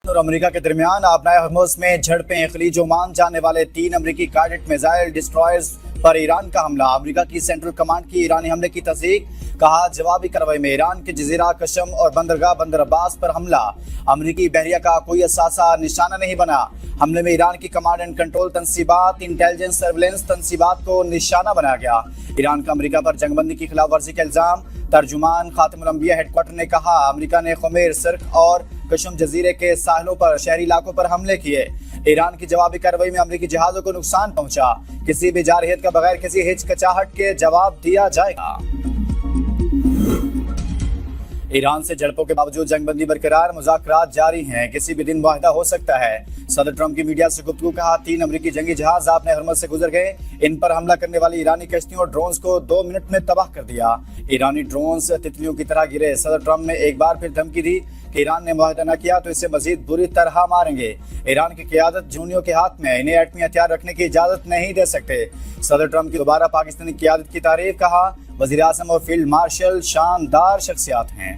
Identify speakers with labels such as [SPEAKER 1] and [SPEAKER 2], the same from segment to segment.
[SPEAKER 1] और अमेरिका के दरमियान आबनाए हर्मुज़ में झड़पें। खलीज ओमान जाने वाले 3 अमेरिकी गाइडेड मिसाइल डिस्ट्रॉयर्स पर ईरान का हमला। अमेरिका की सेंट्रल कमांड की ईरानी हमले की तस्दीक। कहा जवाबी कार्रवाई में ईरान के जजीरा कशम और बंदरगाह बंदर अब्बास पर हमला। अमेरिकी बहरिया का कोई असासा निशाना नहीं बना। हमले में ईरान की कमांड एंड कंट्रोल तंसीबात, इंटेलिजेंस सर्विलेंस तंसीबात को निशाना बनाया गया। ईरान का अमेरिका पर जंगबंदी की खिलाफ वर्जी का इल्जाम। तर्जुमान खातिमुल अंबिया हेडक्वार्टर ने कहा अमेरिका ने खुमैर, सिर्क और कशम जजीरे के साहिलों पर शहरी इलाकों पर हमले किए। ईरान की जवाबी कार्रवाई में अमेरिकी जहाजों को नुकसान पहुंचा। किसी भी जारहियत का बगैर किसी हिचकिचाहट के जवाब दिया जाएगा। ईरान से झड़पों के बावजूद जंगबंदी बरकरार, मुज़ाकरात जारी हैं। किसी भी दिन मुआहदा हो सकता है। सदर ट्रंप की मीडिया से गुफ्तगू। कहा 3 अमेरिकी जंगी जहाज आपने हरमज़ से गुजर गए। इन पर हमला करने वाली ईरानी कश्तियों और ड्रोन्स को 2 मिनट में तबाह कर दिया। ईरानी ड्रोन्स तितलियों की तरह गिरे। सदर ट्रंप ने एक बार फिर धमकी दी कि ईरान ने मुआहदा न किया तो इसे मजीद बुरी तरह मारेंगे। ईरान की क़यादत जूनियों के हाथ में, इन्हें एटमी हथियार रखने की इजाज़त नहीं दे सकते। सदर ट्रंप की दोबारा पाकिस्तानी क़यादत की तारीफ। कहा वज़ीर आज़म और फील्ड मार्शल शानदार शख्सियात हैं।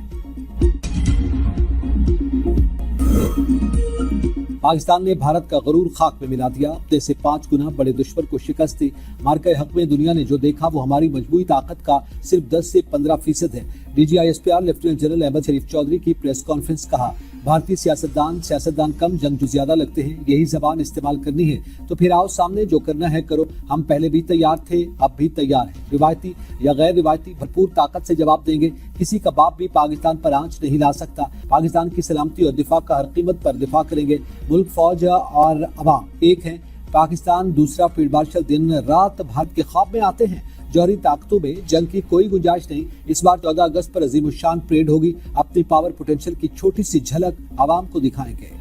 [SPEAKER 2] पाकिस्तान ने भारत का गरूर खाक में मिला दिया। अपने से 5 गुना बड़े दुश्मन को शिकस्त दी। मार्का हक में दुनिया ने जो देखा वो हमारी मजबूरी ताकत का सिर्फ 10 से 15% है। DGISPR लेफ्टिनेंट जनरल अहमद शरीफ चौधरी की प्रेस कॉन्फ्रेंस। कहा भारतीय सियासतदान कम, जंगजू ज्यादा लगते हैं। यही जबान इस्तेमाल करनी है तो फिर आओ सामने, जो करना है करो। हम पहले भी तैयार थे, अब भी तैयार हैं। रिवायती या गैर रिवायती भरपूर ताकत से जवाब देंगे। किसी का बाप भी पाकिस्तान पर आंच नहीं ला सकता। पाकिस्तान की सलामती और दिफा का हर कीमत पर दिफा करेंगे। मुल्क, फौज और अवाम एक हैं। पाकिस्तान दूसरा फील्ड मार्शल दिन रात भारत के ख्वाब में आते हैं। जौहरी ताकतों में जंग की कोई गुंजाइश नहीं। इस बार 14 अगस्त पर अजीम शान परेड होगी। अपनी पावर पोटेंशियल की छोटी सी झलक आवाम को दिखाएंगे।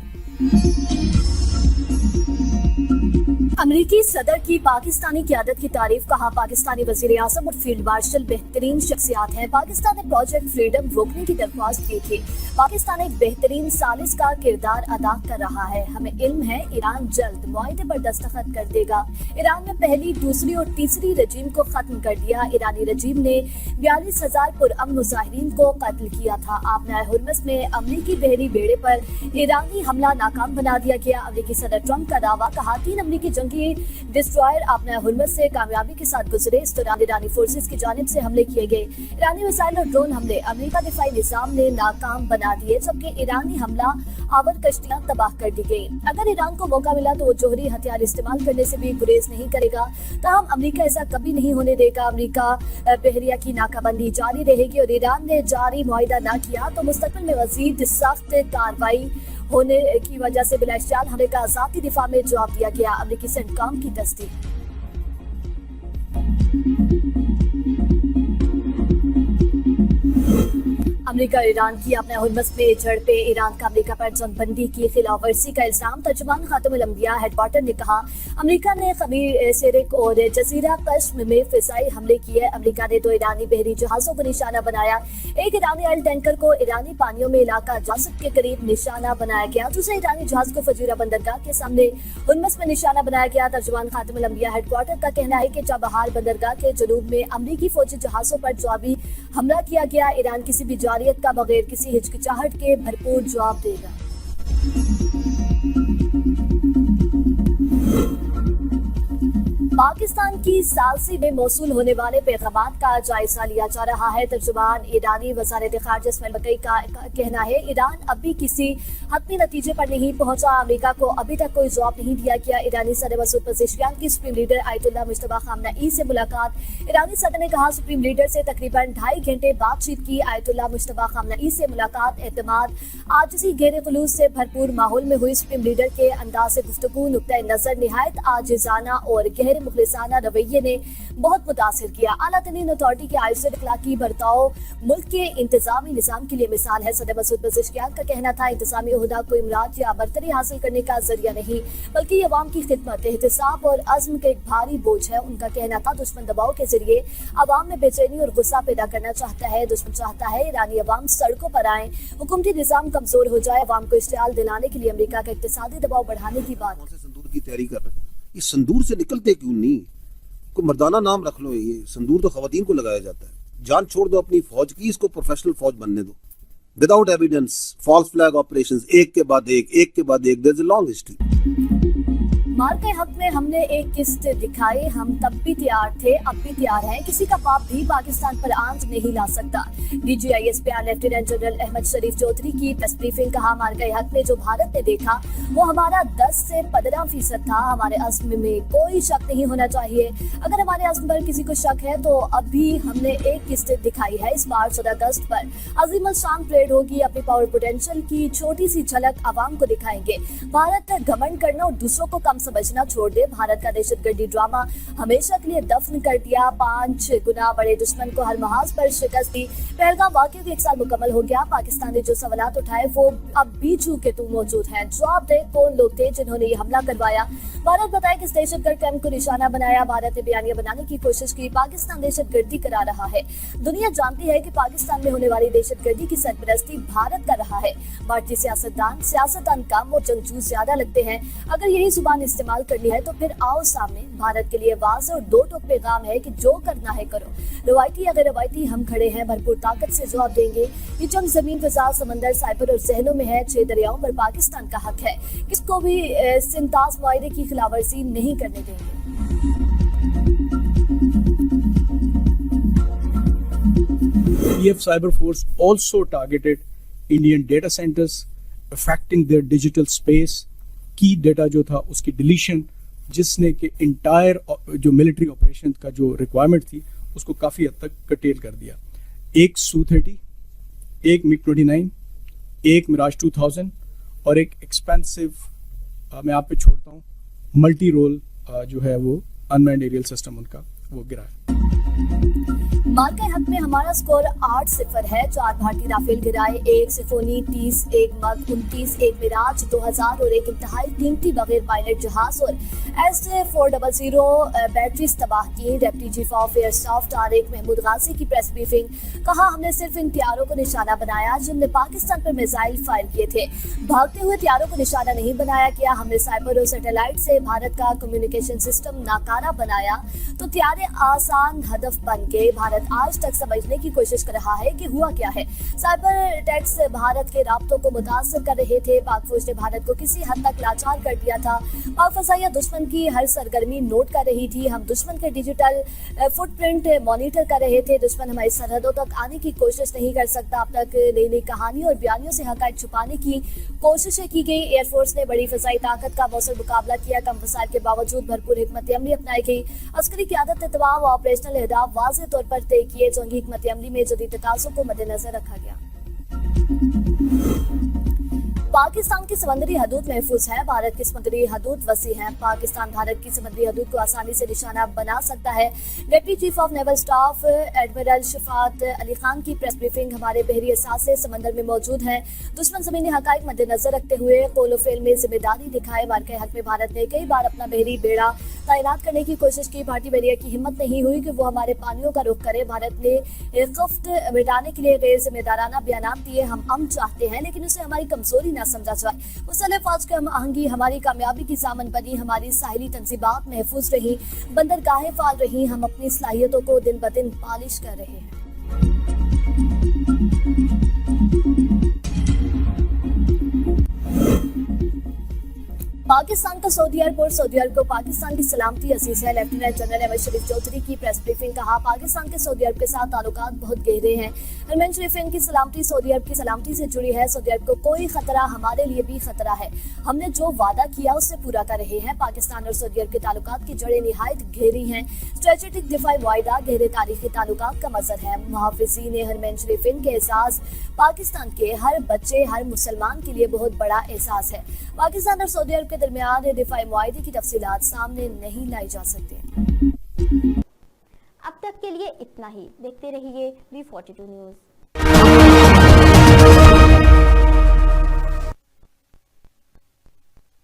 [SPEAKER 3] अमेरिकी सदर की पाकिस्तानी क़यादत की तारीफ। कहा पाकिस्तानी वज़ीर आज़म और फील्ड मार्शल बेहतरीन शख्सियात हैं। पाकिस्तान ने प्रोजेक्ट फ्रीडम रोकने की दरख्वास्त की थी। पाकिस्तान एक बेहतरीन सालिस का किरदार अदा कर रहा है। हमें इल्म है ईरान जल्द मुआहदे पर दस्तखत कर देगा। ईरान ने पहली, दूसरी और तीसरी रजीम को खत्म कर दिया। ईरानी रजीम ने 42,000 पुरअमन मुजाहिरीन को कत्ल किया था। आबनाए हर्मुज़ में अमरीकी बहरी बेड़े पर ईरानी हमला नाकाम बना दिया गया। अमरीकी सदर ट्रंप का दावा। कहा 3 अमरीकी जंगी डिस्ट्रॉयर आबनाए हर्मुज़ से कामयाबी के साथ गुजरे। इस दौरान ईरानी फोर्सेस की जानिब से हमले किए गए। ईरानी मिसाइल और ड्रोन हमले अमेरिका दिफाई निज़ाम ने नाकाम बना दिए, जबकि ईरानी हमला आवर कश्तियां तबाह कर दी गई। अगर ईरान को मौका मिला तो वो जौहरी हथियार इस्तेमाल करने से भी गुरेज नहीं करेगा। ताहम अमेरिका ऐसा कभी नहीं होने देगा। अमेरिका बहरिया की नाकाबंदी जारी रहेगी और ईरान ने जारी मुआहिदा न किया तो मुस्तकबिल में मज़ीद सख्त कार्रवाई होने की वजह से बिलाश्तियाल हमले का ज़ाती दिफा में जवाब दिया गया। अमेरिकी सेंटकॉम की तस्दीक। अमेरिका और ईरान की अपने हर्मुज़ में झड़पें। ईरान का अमेरिका पर जंगबंदी की खिलाफवर्जी का इल्जाम। तर्जुमान खातिमुल अंबिया हेडक्वार्टर ने कहा अमेरिका ने खमीर, सिरिक और जजीरा कश्म में फिजाई हमले किए। अमेरिका ने 2 ईरानी बहरी जहाजों को निशाना बनाया। एक ईरानी ऑयल टैंकर को ईरानी पानियों में इलाका जासब के करीब निशाना बनाया गया। दूसरे ईरानी जहाज को फजूरा बंदरगाह के सामने हर्मुज़ में निशाना बनाया गया। तर्जुमान खातिमुल अंबिया हेडक्वार्टर का कहना है कि चाबहार बंदरगाह के जनूब में अमरीकी फौजी जहाजों पर जवाबी हमला किया गया। ईरान किसी भी जारियत का बगैर किसी हिचकिचाहट के भरपूर जवाब देगा। पाकिस्तान की सालसी में मौसूल होने वाले पैगामात का जायजा लिया जा रहा है। तर्जुमान ईरानी वज़ारत ख़ारिजा इस्माइल बक़ई का कहना है ईरान अभी किसी हतमी नतीजे पर नहीं पहुंचा। अमेरिका को अभी तक कोई जवाब नहीं दिया गया। ईरानी सदर मसूद पज़ेश्कियान की सुप्रीम लीडर आयतुल्लाह मुज्तबा ख़ामनेई से मुलाकात। ईरानी सदर ने कहा सुप्रीम लीडर से तकरीबन 2.5 घंटे बातचीत की। आयतुल्लाह मुज्तबा ख़ामनेई से मुलाकात एतमाद, आजिज़ी, गहरे खुलूस से भरपूर माहौल में हुई। सुप्रीम लीडर के अंदाज़ गुफ्तगू, नुक्ता नज़र नहायत आजिज़ाना और गहरे मुखलिसाना रवैये ने बहुत मुतासिर किया। आला तरीन अथॉरिटी के आइज़र इखलाकी बर्ताव मुल्क के इंतजामी निज़ाम के लिए मिसाल है। सदर मसूद पज़ेश्कियान का कहना था इंतजामी ओहदा कोई इमरात या बरतरी हासिल करने का जरिया नहीं बल्कि ये अवाम की खिदमत, एहतिसाब और अज़्म का एक भारी बोझ है। उनका कहना था दुश्मन दबाव के जरिए अवाम में बेचैनी और गुस्सा पैदा करना चाहता है। दुश्मन चाहता है ईरानी अवाम सड़कों पर आए, हुकूमती निज़ाम कमजोर हो जाए। अवाम को इश्तियाल दिलाने के लिए अमेरिका का इक़्तिसादी दबाव बढ़ाने की बात।
[SPEAKER 4] संदूर की तैयारी कर रहे हैं, इस संदूर से निकलते क्यों नहीं? कोई मर्दाना नाम रख लो। ये संदूर तो खवातीन को लगाया जाता है। जान छोड़ दो अपनी फौज की, इसको प्रोफेशनल फौज बनने दो। without evidence, false flag operations, एक के बाद एक, there's a long history.
[SPEAKER 3] मार्के हक में हमने एक किस्त दिखाई, हम तब भी तैयार थे, अब भी तैयार हैं, किसी का पाप भी पाकिस्तान पर आंच नहीं ला सकता। DGISPR लेफ्टिनेंट जनरल अहमद शरीफ चौधरी की प्रेस ब्रीफिंग। कहा, मार्के हक में जो भारत ने देखा वो हमारा 10 से 15% था। हमारे अज़्म में कोई शक नहीं होना चाहिए। अगर हमारे अज़्म पर किसी को शक है तो अभी हमने एक किस्त दिखाई है। इस बार 14 अगस्त पर अजीम शान परेड होगी। अपनी पावर पोटेंशियल की छोटी सी झलक आवाम को दिखाएंगे। भारत घमंड करना और दूसरों को कम समझना छोड़ दे। भारत का दहशतगर्दी ड्रामा हमेशा के लिए दफन कर दिया। 5 गुना बड़े दुश्मन को हर महाज पर शिकस्त दी। पहलगाम वाक़ये को 1 साल मुकम्मल हो गया। पाकिस्तान ने जो सवालात उठाए वो अब भी चूके तू मौजूद हैं। जवाब दे कौन लोग थे जिन्होंने ये हमला करवाया। भारत बताए किस दहशतगर्द कैंप को निशाना बनाया। भारत ने बयानिया बनाने की कोशिश की। पाकिस्तान दहशतगर्दी करा रहा है। दुनिया जानती है कि पाकिस्तान में होने वाली दहशतगर्दी की सरपरस्ती भारत कर रहा है। भारतीय सियासतदान कम और जंगजू ज्यादा लगते हैं। अगर यही जुबान इस्तेमाल करनी है तो फिर आओ सामने। भारत के लिए वाज़ेह और 2 टोक पैगाम है कि जो करना है करो। रवायती या गैर रवायती हम खड़े हैं, भरपूर ताकत से जवाब देंगे। ये जंग जमीन, फिजा, समंदर, साइबर और जहनों में है। 6 दरियाओं पर पाकिस्तान का हक है। किसको भी सिंतास मुआहदे की खिलाफवर्जी नहीं करने देंगे।
[SPEAKER 5] PF Cyber Force also targeted Indian data centers, affecting their digital space. की डेटा जो था उसकी डिलीशन, जिसने कि इंटायर जो मिलिट्री ऑपरेशन का जो रिक्वायरमेंट थी उसको काफ़ी हद तक कटेल कर दिया। एक Su-30, एक MiG-29, एक मिराज 2000 और एक एक्सपेंसिव मैं आप पे छोड़ता हूँ मल्टी रोल जो है वो अनमैन्ड एरियल सिस्टम उनका वो गिरा है।
[SPEAKER 3] मार्के हक में हमारा स्कोर 8-0 है। 4 भारतीय राफेल गिराए, 1 सिफोनी 30, 1 मग 29, 1 मिराज 2000 और एक इंतहाई कीमती बगैर पायलट जहाज और S-400 बैटरीज तबाह की। Deputy chief of air staff Tariq Mahmood Ghazi की प्रेस ब्रीफिंग। कहा, हमने सिर्फ इन त्यारों को निशाना बनाया जिनने पाकिस्तान पर मिसाइल फायर किए थे। भागते हुए त्यारों को निशाना नहीं बनाया गया। हमने साइबर और सैटेलाइट से भारत का कम्युनिकेशन सिस्टम नाकारा बनाया तो त्यारे आसान हदफ बन गए। भारत आज तक समझने की कोशिश कर रहा है कि हुआ क्या है। साइबर अटैक्स भारत के राब्तों को मुतासर कर रहे थे। पाक फौज ने भारत को किसी हद तक लाचार कर दिया था। पाक फजाइया दुश्मन की हर सरगर्मी नोट कर रही थी। हम दुश्मन के डिजिटल फुटप्रिंट मॉनिटर कर रहे थे। दुश्मन हमारी सरहदों तक आने की कोशिश नहीं कर सकता। अब तक नई नई कहानियों और बयानियों से हक़ाइक़ छुपाने की कोशिशें की गई। एयरफोर्स ने बड़ी फजाई ताकत का मौसर मुकाबला किया। कम वसाइल के बावजूद भरपूर हिकमत अमली अपनाई गई। अस्करी क़यादत, तमाम ऑपरेशनल अहदाफ वाज़ेह तौर पर तय किए। जंगी हिकमत अमली में जदीद तकाज़ों को मद्देनजर रखा गया। पाकिस्तान की समुद्री हदूद महफूज है। भारत की समुद्री हदूद वसी है। पाकिस्तान भारत की समुद्री हदूद को आसानी से निशाना बना सकता है। Deputy chief of naval staff admiral Shafaat Ali Khan की प्रेस ब्रीफिंग। हमारे बहरी असासे समंदर में मौजूद हैं। दुश्मन ज़मीनी हक़ाइक़ मद्देनजर रखते हुए कौल फेल में जिम्मेदारी दिखाए। मार्के हक में भारत ने कई बार अपना बहरी बेड़ा तैनात करने की कोशिश की। भारतीय बहरिया की हिम्मत नहीं हुई कि वो हमारे पानियों का रुख करे। भारत ने खफ्त मिटाने के लिए गैर जिम्मेदाराना बयान दिए। हम चाहते हैं लेकिन उसे हमारी कमजोरी न समझा जाए। मुसल्ह फौज की हम आहंगी हमारी कामयाबी की सामन बनी। हमारी साहिली तंजीबात महफूज रही, बंदरगाहें फाल रही। हम अपनी सलाहियतों को दिन ब दिन पॉलिश कर रहे हैं। पाकिस्तान का सऊदी अरब और सऊदी अरब को पाकिस्तान की सलामती अजीज है। लेफ्टिनेंट जनरल अहमद शरीफ चौधरी की प्रेस ब्रीफिंग। कहा, पाकिस्तान के सऊदी अरब के साथ ताल्लुकात बहुत गहरे हैं। अहमद शरीफ की सलामती सऊदी अरब की सलामती से जुड़ी है। सऊदी अरब को कोई खतरा, हमारे लिए भी खतरा है। हमने जो वादा किया उससे पूरा कर रहे हैं। पाकिस्तान और सऊदी अरब के ताल्लुकात की जड़ें निहायत गहरी हैं। स्ट्रेटेजिक दिफाई मुआहिदा गहरे तारीखी ताल्लुकात का मज़हर है। मुहाफ़िज़ीन अहमद शरीफ के एहसास पाकिस्तान के हर बच्चे, हर मुसलमान के लिए बहुत बड़ा एहसास है। पाकिस्तान और सऊदी अरब के दरमियान दिफाई मुआहिदे की तफसीलात सामने नहीं लाई जा सकती।
[SPEAKER 6] अब तक के लिए इतना ही। देखते रहिए V42 न्यूज़।